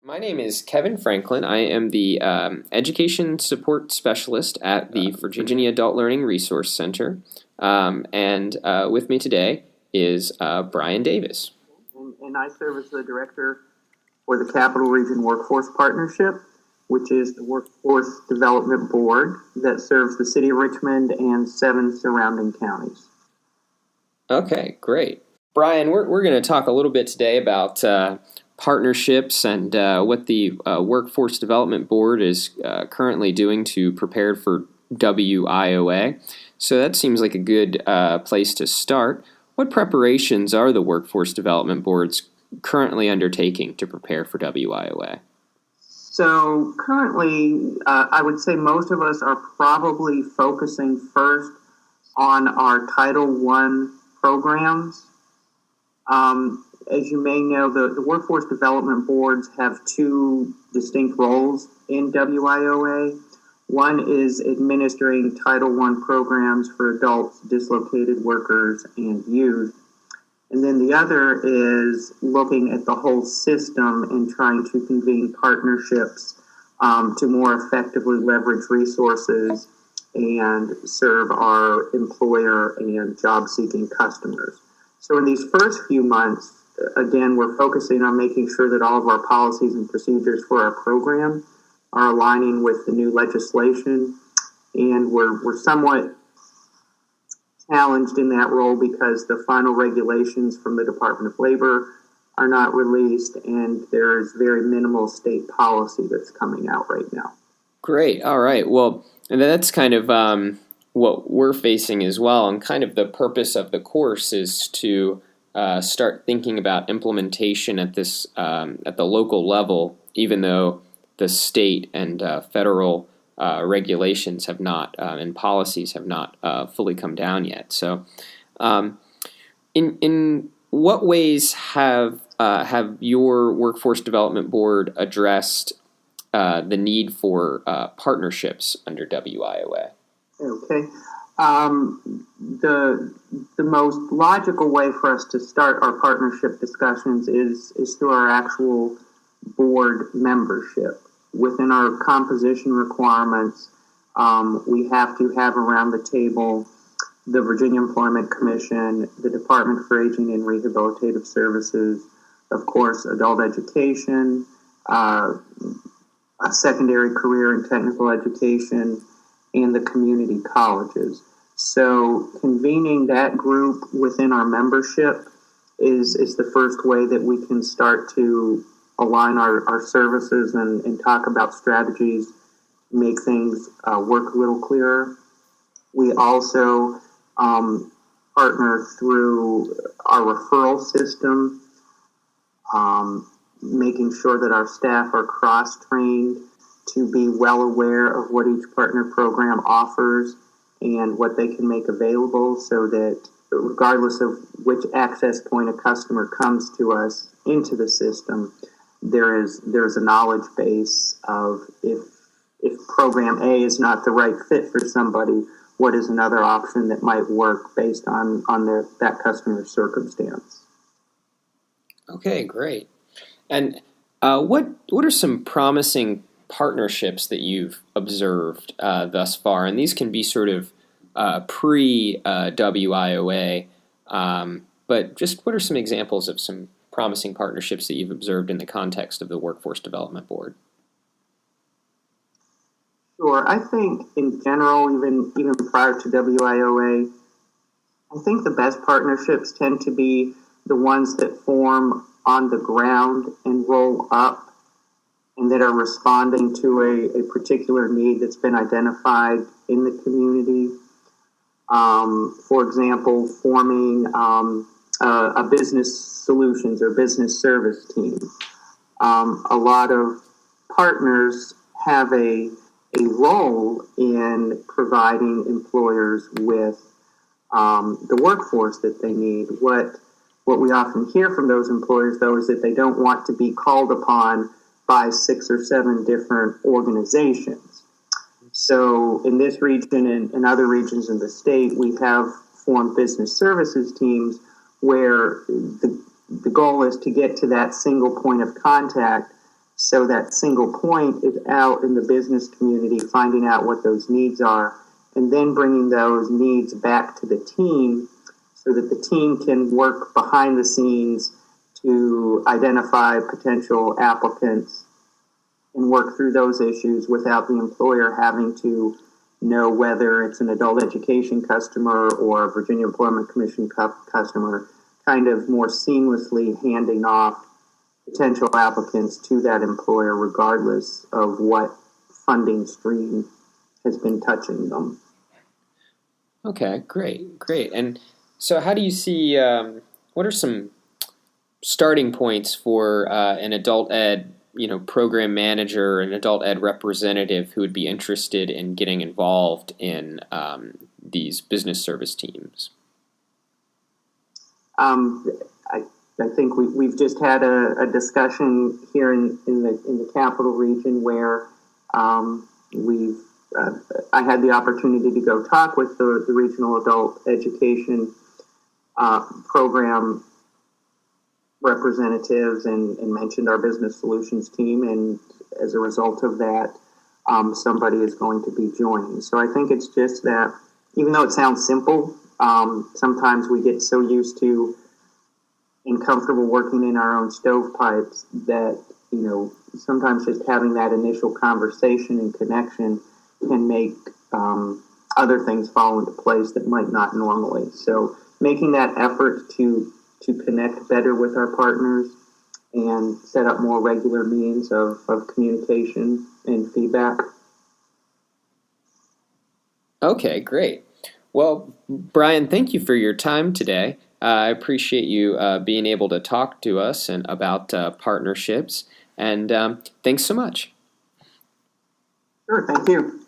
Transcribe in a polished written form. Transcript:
My name is Kevin Franklin. I am the Education Support Specialist at the Virginia Adult Learning Resource Center. And with me today is Brian Davis. And I serve as the Director for the Capital Region Workforce Partnership, which is the Workforce Development Board that serves the City of Richmond and 7 surrounding counties. Okay, great. Brian, we're going to talk a little bit today about partnerships and what the Workforce Development Board is currently doing to prepare for WIOA. So that seems like a good place to start. What preparations are the Workforce Development Boards currently undertaking to prepare for WIOA? So currently, I would say most of us are probably focusing first on our Title I programs. As you may know, the Workforce Development Boards have 2 distinct roles in WIOA. One is administering Title I programs for adults, dislocated workers, and youth. And then the other is looking at the whole system and trying to convene partnerships to more effectively leverage resources and serve our employer and job-seeking customers. So in these first few months, again, we're focusing on making sure that all of our policies and procedures for our program are aligning with the new legislation, and we're somewhat challenged in that role because the final regulations from the Department of Labor are not released, and there's very minimal state policy that's coming out right now. Great. All right. Well, and that's kind of what we're facing as well, and kind of the purpose of the course is to start thinking about implementation at this at the local level, even though the state and federal regulations have not and policies have not fully come down yet. So, in what ways have your Workforce Development Board addressed the need for partnerships under WIOA? Okay. The most logical way for us to start our partnership discussions is through our actual board membership. Within our composition requirements, we have to have around the table the Virginia Employment Commission, the Department for Aging and Rehabilitative Services, of course, adult education, secondary career and technical education, and the community colleges. So convening that group within our membership is the first way that we can start to align our services and talk about strategies to make things work a little clearer. We also partner through our referral system, making sure that our staff are cross-trained to be well aware of what each partner program offers and what they can make available, so that regardless of which access point a customer comes to us into the system, there's a knowledge base of if program A is not the right fit for somebody, what is another option that might work based on that customer's circumstance. Okay, great. And what are some promising partnerships that you've observed thus far? And these can be sort of pre-WIOA, but just what are some examples of some promising partnerships that you've observed in the context of the Workforce Development Board? Sure. I think in general, even prior to WIOA, I think the best partnerships tend to be the ones that form on the ground and roll up, and that are responding to a particular need that's been identified in the community. For example, forming a business solutions or business service team. A lot of partners have a role in providing employers with the workforce that they need. What we often hear from those employers, though, is that they don't want to be called upon by 6 or 7 different organizations. So in this region and other regions in the state, we have formed business services teams where the goal is to get to that single point of contact So that single point is out in the business community, finding out what those needs are, and then bringing those needs back to the team so that the team can work behind the scenes to identify potential applicants and work through those issues without the employer having to know whether it's an adult education customer or a Virginia Employment Commission customer, kind of more seamlessly handing off potential applicants to that employer regardless of what funding stream has been touching them. Okay, great. And so how do you see, what are some starting points for an adult ed, program manager, an adult ed representative who would be interested in getting involved in these business service teams? I think we've just had a discussion here in the capital region where I had the opportunity to go talk with the regional adult education program representatives and mentioned our business solutions team, and as a result of that, somebody is going to be joining. So I think it's just that, even though it sounds simple, sometimes we get so used to and comfortable working in our own stovepipes that, sometimes just having that initial conversation and connection can make other things fall into place that might not normally. So making that effort to connect better with our partners and set up more regular means of communication and feedback. Okay, great. Well, Brian, thank you for your time today. I appreciate you being able to talk to us and about partnerships, and thanks so much. Sure, thank you.